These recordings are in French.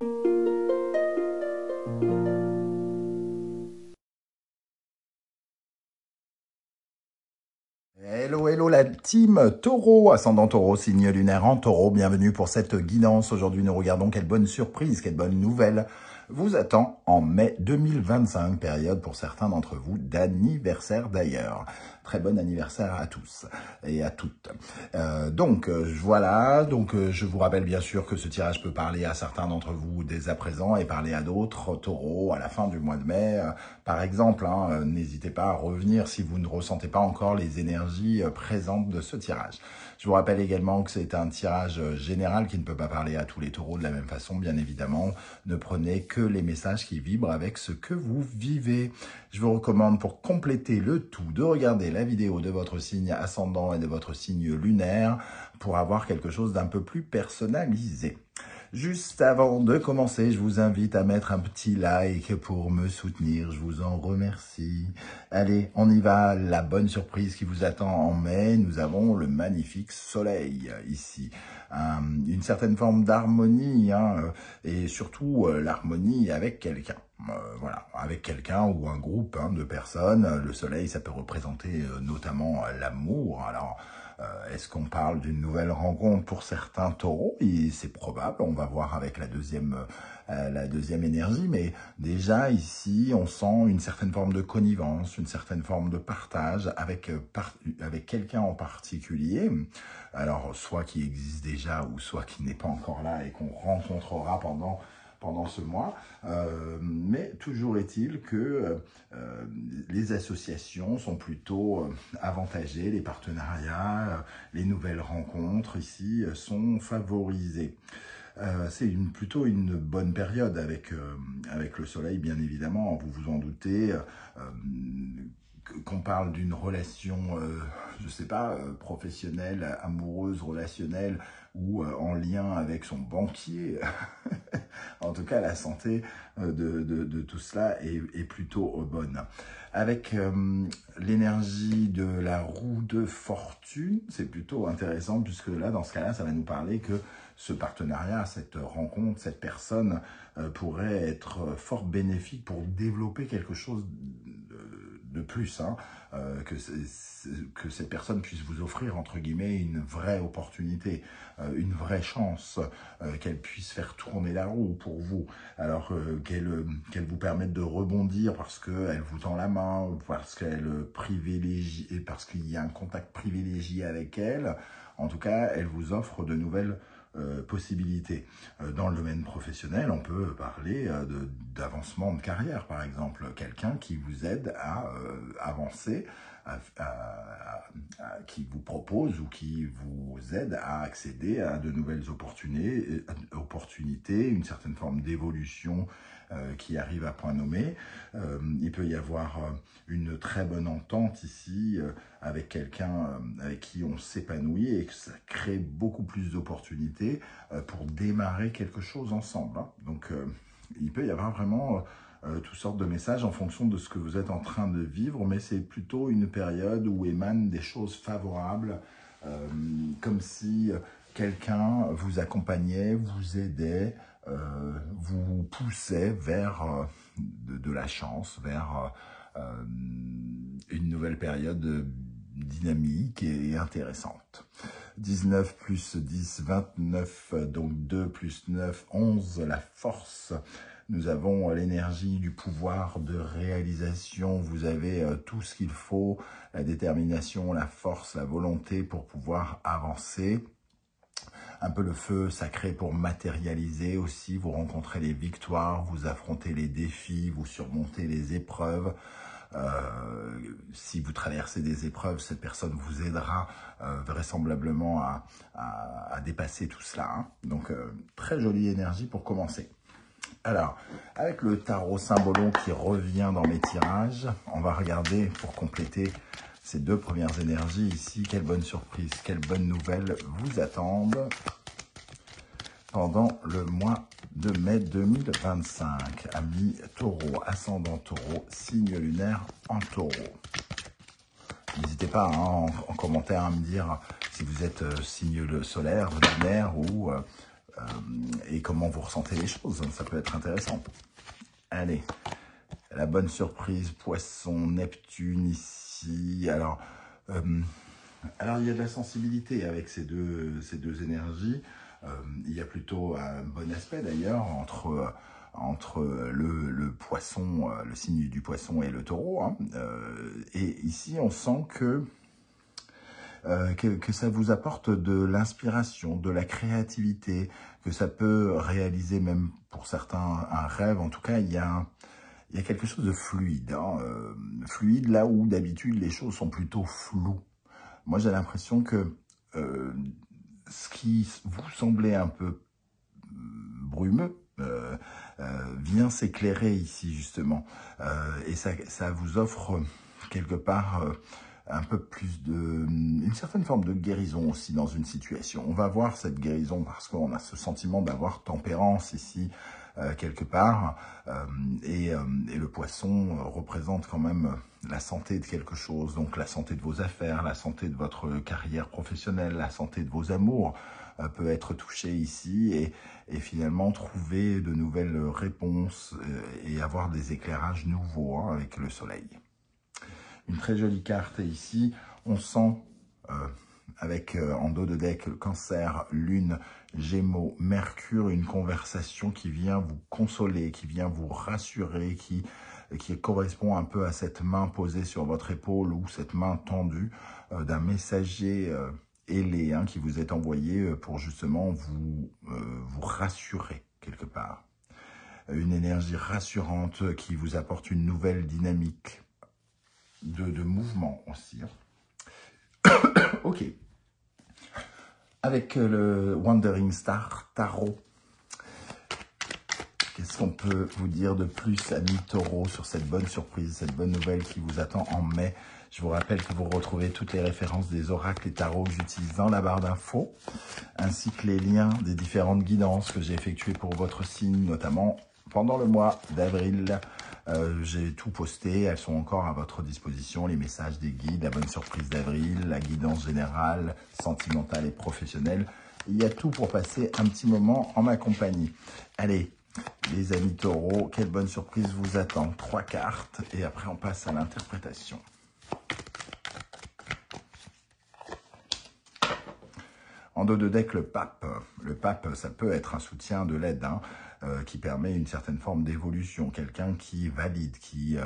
Hello, hello la team Taureau, ascendant Taureau, signe lunaire en Taureau. Bienvenue pour cette guidance. Aujourd'hui, nous regardons quelle bonne surprise, quelle bonne nouvelle vous attend en mai 2025, période pour certains d'entre vous d'anniversaire d'ailleurs. Très bon anniversaire à tous et à toutes. Voilà, je vous rappelle bien sûr que ce tirage peut parler à certains d'entre vous dès à présent et parler à d'autres taureaux à la fin du mois de mai. Par exemple, n'hésitez pas à revenir si vous ne ressentez pas encore les énergies présentes de ce tirage. Je vous rappelle également que c'est un tirage général qui ne peut pas parler à tous les taureaux de la même façon, bien évidemment. Ne prenez que les messages qui vibrent avec ce que vous vivez. Je vous recommande pour compléter le tout de regarder la vidéo de votre signe ascendant et de votre signe lunaire pour avoir quelque chose d'un peu plus personnalisé. Juste avant de commencer, je vous invite à mettre un petit like pour me soutenir. Je vous en remercie. Allez, on y va. La bonne surprise qui vous attend en mai. Nous avons le magnifique soleil ici. Une certaine forme d'harmonie et surtout l'harmonie avec quelqu'un. Voilà, avec quelqu'un ou un groupe de personnes. Le soleil, ça peut représenter notamment l'amour. Alors, est-ce qu'on parle d'une nouvelle rencontre pour certains taureaux? C'est probable, on va voir avec la deuxième énergie, mais déjà ici, on sent une certaine forme de connivence, une certaine forme de partage avec quelqu'un en particulier, alors soit qui existe déjà ou soit qui n'est pas encore là et qu'on rencontrera pendant ce mois, mais toujours est-il que les associations sont plutôt avantagées, les partenariats, les nouvelles rencontres ici sont favorisées. C'est plutôt une bonne période avec le soleil, bien évidemment, vous vous en doutez. Qu'on parle d'une relation, je sais pas, professionnelle, amoureuse, relationnelle, ou en lien avec son banquier. En tout cas, la santé de tout cela est plutôt bonne. Avec l'énergie de la roue de fortune, c'est plutôt intéressant, puisque là, dans ce cas-là, ça va nous parler que ce partenariat, cette rencontre, cette personne pourrait être fort bénéfique pour développer quelque chose de plus, que cette personne puisse vous offrir, entre guillemets, une vraie opportunité, une vraie chance, qu'elle puisse faire tourner la roue pour vous, alors qu'elle vous permette de rebondir parce qu'elle vous tend la main, parce qu'elle privilégie, et parce qu'il y a un contact privilégié avec elle. En tout cas, elle vous offre de nouvelles possibilités. Dans le domaine professionnel, on peut parler d'avancement de carrière, par exemple. Quelqu'un qui vous aide à avancer, qui vous propose ou qui vous aide à accéder à de nouvelles opportunités, une certaine forme d'évolution qui arrive à point nommé. Il peut y avoir une très bonne entente ici avec quelqu'un avec qui on s'épanouit et que ça crée beaucoup plus d'opportunités pour démarrer quelque chose ensemble. Donc, il peut y avoir vraiment toutes sortes de messages en fonction de ce que vous êtes en train de vivre, mais c'est plutôt une période où émanent des choses favorables, comme si quelqu'un vous accompagnait, vous aidait, vous poussait vers de la chance, vers une nouvelle période dynamique et intéressante. 19 plus 10, 29, donc 2 plus 9, 11, la force. Nous avons l'énergie du pouvoir de réalisation. Vous avez tout ce qu'il faut, la détermination, la force, la volonté pour pouvoir avancer. Un peu le feu sacré pour matérialiser aussi. Vous rencontrez les victoires, vous affrontez les défis, vous surmontez les épreuves. Si vous traversez des épreuves, cette personne vous aidera vraisemblablement à dépasser tout cela. Donc, très jolie énergie pour commencer. Alors, avec le tarot Symbolon qui revient dans mes tirages, on va regarder pour compléter ces deux premières énergies ici. Quelle bonne surprise, quelle bonne nouvelle vous attendent pendant le mois de mai 2025. Amis Taureau, ascendant Taureau, signe lunaire en Taureau. N'hésitez pas en commentaire à me dire si vous êtes signe solaire, lunaire ou et comment vous ressentez les choses. Ça peut être intéressant. Allez, la bonne surprise, Poisson, Neptune ici. Alors, il y a de la sensibilité avec ces deux énergies. Il y a plutôt un bon aspect d'ailleurs entre le poisson, le signe du poisson et le taureau. Hein. Et ici, on sent que ça vous apporte de l'inspiration, de la créativité, que ça peut réaliser même pour certains un rêve. En tout cas, il y a quelque chose de fluide. Hein. Fluide là où d'habitude les choses sont plutôt floues. Moi, j'ai l'impression que ce qui vous semblait un peu brumeux vient s'éclairer ici, justement. Et ça vous offre quelque part un peu plus une certaine forme de guérison aussi dans une situation. On va voir cette guérison parce qu'on a ce sentiment d'avoir tempérance ici, quelque part, et le poisson représente quand même la santé de quelque chose, donc la santé de vos affaires, la santé de votre carrière professionnelle, la santé de vos amours peut être touchée ici, et finalement trouver de nouvelles réponses et avoir des éclairages nouveaux hein, avec le soleil. Une très jolie carte ici, on sent avec en dos de deck Cancer, Lune, Gémeaux, Mercure, une conversation qui vient vous consoler, qui vient vous rassurer, qui correspond un peu à cette main posée sur votre épaule ou cette main tendue d'un messager ailé hein, qui vous est envoyé pour justement vous rassurer quelque part. Une énergie rassurante qui vous apporte une nouvelle dynamique de mouvement aussi. Ok. Avec le Wandering Star Tarot, qu'est-ce qu'on peut vous dire de plus, amis taureaux, sur cette bonne surprise, cette bonne nouvelle qui vous attend en mai? Je vous rappelle que vous retrouvez toutes les références des oracles et tarots que j'utilise dans la barre d'infos, ainsi que les liens des différentes guidances que j'ai effectuées pour votre signe, notamment pendant le mois d'avril. J'ai tout posté, elles sont encore à votre disposition, les messages des guides, la bonne surprise d'avril, la guidance générale, sentimentale et professionnelle. Il y a tout pour passer un petit moment en ma compagnie. Allez, les amis taureaux, quelle bonne surprise vous attend. 3 cartes et après on passe à l'interprétation. En dos de deck, le pape. Le pape, ça peut être un soutien de l'aide, hein, qui permet une certaine forme d'évolution. Quelqu'un qui valide, qui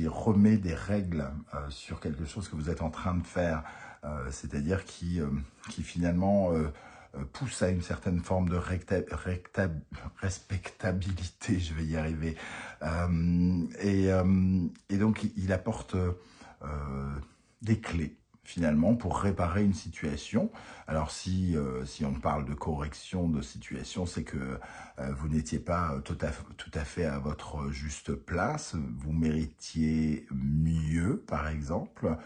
remet des règles sur quelque chose que vous êtes en train de faire. C'est-à-dire qui finalement pousse à une certaine forme de respectabilité, je vais y arriver. Et donc, il apporte des clés, finalement, pour réparer une situation. Alors, si on parle de correction de situation, c'est que vous n'étiez pas tout à fait à votre juste place. Vous méritiez mieux, par exemple.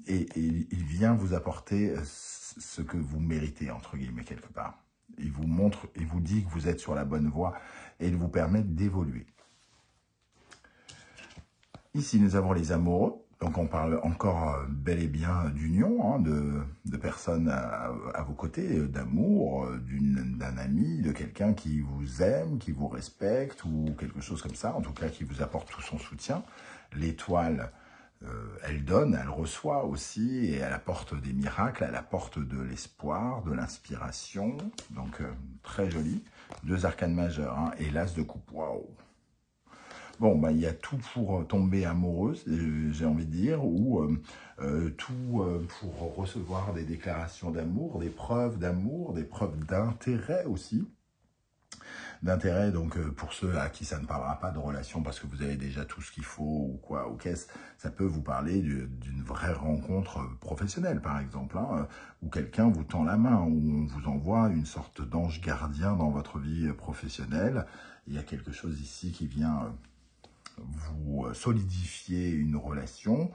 Et il vient vous apporter ce que vous méritez, entre guillemets, quelque part. Il vous montre, il vous dit que vous êtes sur la bonne voie et il vous permet d'évoluer. Ici, nous avons les amoureux. Donc, on parle encore bel et bien d'union, hein, de personnes à vos côtés, d'amour, d'un ami, de quelqu'un qui vous aime, qui vous respecte ou quelque chose comme ça. En tout cas, qui vous apporte tout son soutien. L'étoile, elle donne, elle reçoit aussi et elle apporte des miracles, elle apporte de l'espoir, de l'inspiration. Donc, très joli. 2 arcanes majeures hein, et l'as de coupe. Waouh! Bon, il y a tout pour tomber amoureuse, j'ai envie de dire, ou tout pour recevoir des déclarations d'amour, des preuves d'intérêt aussi. D'intérêt, donc, pour ceux à qui ça ne parlera pas de relation parce que vous avez déjà tout ce qu'il faut ou quoi, ou qu'est-ce, ça peut vous parler d'une vraie rencontre professionnelle, par exemple, hein, où quelqu'un vous tend la main, où on vous envoie une sorte d'ange gardien dans votre vie professionnelle. Il y a quelque chose ici qui vient vous solidifier une relation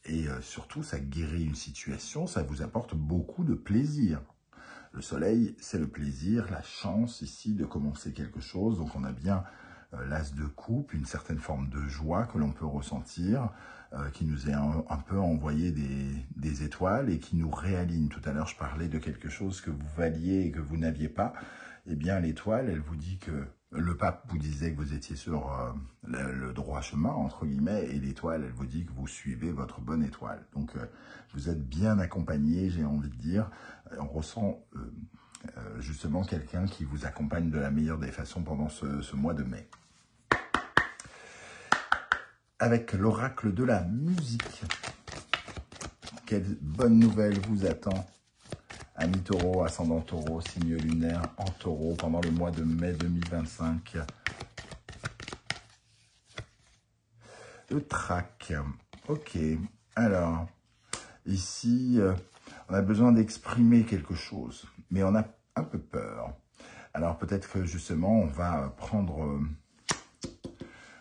et surtout ça guérit une situation, ça vous apporte beaucoup de plaisir. Le soleil, c'est le plaisir, la chance ici de commencer quelque chose, donc on a bien l'as de coupe, une certaine forme de joie que l'on peut ressentir, qui nous est un peu envoyé des étoiles et qui nous réaligne. Tout à l'heure, je parlais de quelque chose que vous valiez et que vous n'aviez pas. Eh bien, l'étoile, elle vous dit que le pape vous disait que vous étiez sur le droit chemin, entre guillemets, et l'étoile, elle vous dit que vous suivez votre bonne étoile. Donc, vous êtes bien accompagné, j'ai envie de dire. On ressent justement quelqu'un qui vous accompagne de la meilleure des façons pendant ce mois de mai. Avec l'oracle de la musique, quelle bonne nouvelle vous attend? Ami Taureau, ascendant Taureau, signe lunaire en Taureau pendant le mois de mai 2025. Le trac. Ok. Alors, ici, on a besoin d'exprimer quelque chose, mais on a un peu peur. Alors, peut-être que justement, on va prendre...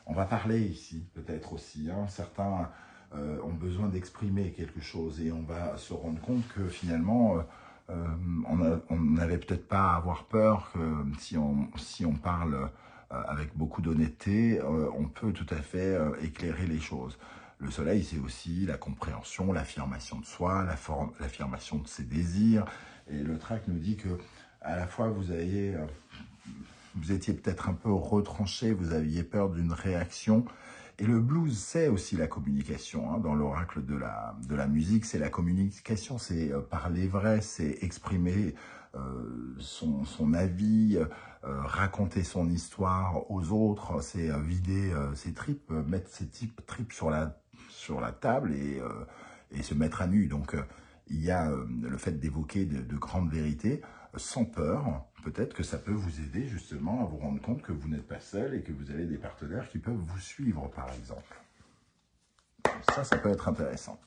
on va parler ici, peut-être aussi. Hein. Certains ont besoin d'exprimer quelque chose et on va se rendre compte que finalement... on n'avait peut-être pas à avoir peur que si on parle avec beaucoup d'honnêteté, on peut tout à fait éclairer les choses. Le soleil, c'est aussi la compréhension, l'affirmation de soi, l'affirmation de ses désirs. Et le trac nous dit que à la fois vous étiez peut-être un peu retranché, vous aviez peur d'une réaction. Et le blues, c'est aussi la communication. Hein. Dans l'oracle de la musique, c'est la communication, c'est parler vrai, c'est exprimer son avis, raconter son histoire aux autres, c'est vider ses tripes, mettre ses tripes sur la table et se mettre à nu. Donc, il y a le fait d'évoquer de grandes vérités sans peur. Peut-être que ça peut vous aider justement à vous rendre compte que vous n'êtes pas seul et que vous avez des partenaires qui peuvent vous suivre, par exemple. Ça peut être intéressant.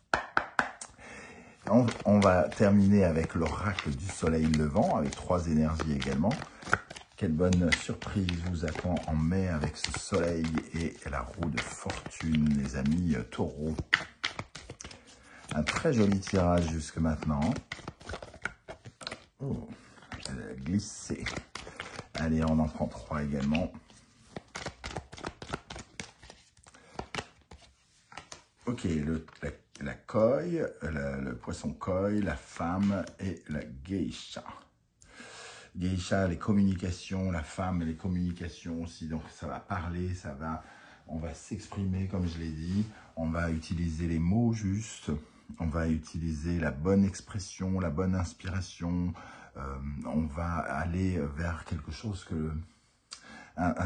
On va terminer avec l'oracle du soleil levant, avec 3 énergies également. Quelle bonne surprise vous attend en mai avec ce soleil et la roue de fortune, les amis taureaux. Un très joli tirage jusque maintenant. Oh, elle a glissé. Allez, on en prend 3 également. Ok, la koi, le poisson koi, la femme et la geisha. Geisha, les communications, la femme et les communications aussi. Donc ça va parler, on va s'exprimer comme je l'ai dit. On va utiliser les mots justes. On va utiliser la bonne expression, la bonne inspiration. On va aller vers quelque chose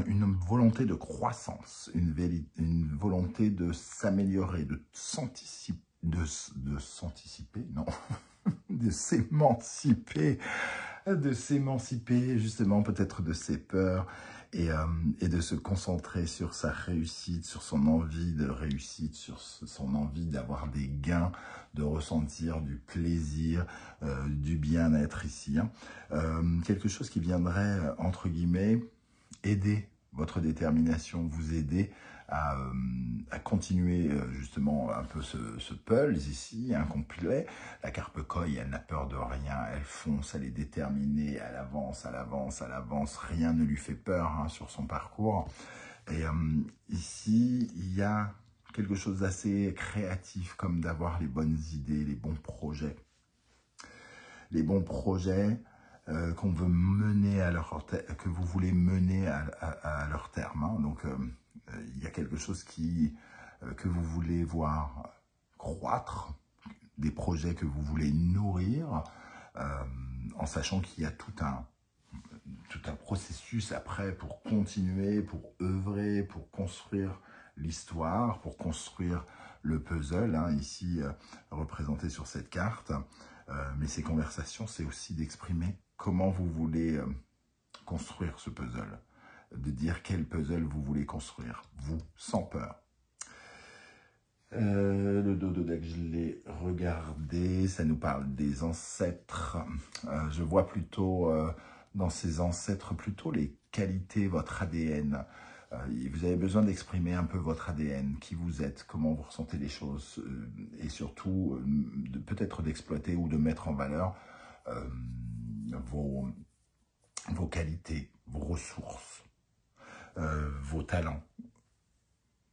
une volonté de croissance, une volonté de s'améliorer, de s'anticiper, non, de s'émanciper justement peut-être de ses peurs et de se concentrer sur sa réussite, sur son envie de réussite, sur son envie d'avoir des gains, de ressentir du plaisir, du bien-être ici. Hein. Quelque chose qui viendrait, entre guillemets, aider votre détermination, vous aider à continuer justement un peu ce pulse ici, incomplet. La carpe koi, elle n'a peur de rien, elle fonce, elle est déterminée, elle avance, elle avance, elle avance, rien ne lui fait peur hein, sur son parcours. Et ici, il y a quelque chose d'assez créatif, comme d'avoir les bonnes idées, les bons projets. Les bons projets qu'on veut mener que vous voulez mener à leur terme. Hein. Donc, il y a quelque chose que vous voulez voir croître, des projets que vous voulez nourrir, en sachant qu'il y a tout un processus après pour continuer, pour œuvrer, pour construire l'histoire, pour construire le puzzle, hein, ici représenté sur cette carte. Mais ces conversations, c'est aussi d'exprimer comment vous voulez construire ce puzzle, de dire quel puzzle vous voulez construire, vous, sans peur. Le dodo deck, je l'ai regardé, ça nous parle des ancêtres. Je vois plutôt dans ces ancêtres plutôt les qualités, votre ADN. Vous avez besoin d'exprimer un peu votre ADN, qui vous êtes, comment vous ressentez les choses, et surtout peut-être d'exploiter ou de mettre en valeur vos qualités, vos ressources. vos talents,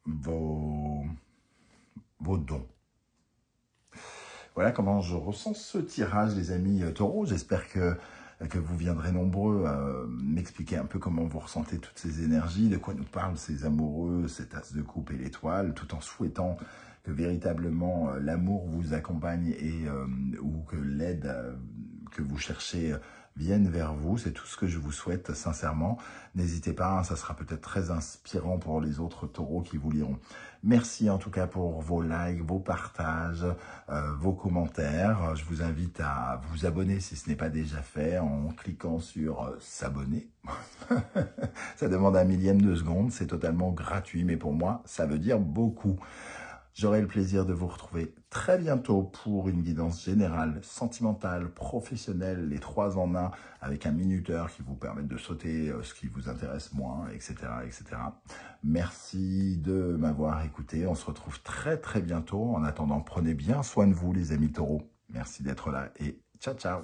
vos dons. Voilà comment je ressens ce tirage, les amis taureaux. J'espère que vous viendrez nombreux m'expliquer un peu comment vous ressentez toutes ces énergies, de quoi nous parlent ces amoureux, cet as de coupe et l'étoile, tout en souhaitant que véritablement l'amour vous accompagne et ou que l'aide que vous cherchez vienne vers vous. C'est tout ce que je vous souhaite sincèrement. N'hésitez pas, hein, ça sera peut-être très inspirant pour les autres taureaux qui vous liront. Merci en tout cas pour vos likes, vos partages, vos commentaires. Je vous invite à vous abonner si ce n'est pas déjà fait en cliquant sur s'abonner. Ça demande un millième de seconde, c'est totalement gratuit, mais pour moi, ça veut dire beaucoup. J'aurai le plaisir de vous retrouver très bientôt pour une guidance générale, sentimentale, professionnelle, les 3 en 1, avec un minuteur qui vous permet de sauter ce qui vous intéresse moins, etc., etc. Merci de m'avoir écouté. On se retrouve très très bientôt. En attendant, prenez bien soin de vous les amis taureaux. Merci d'être là et ciao ciao.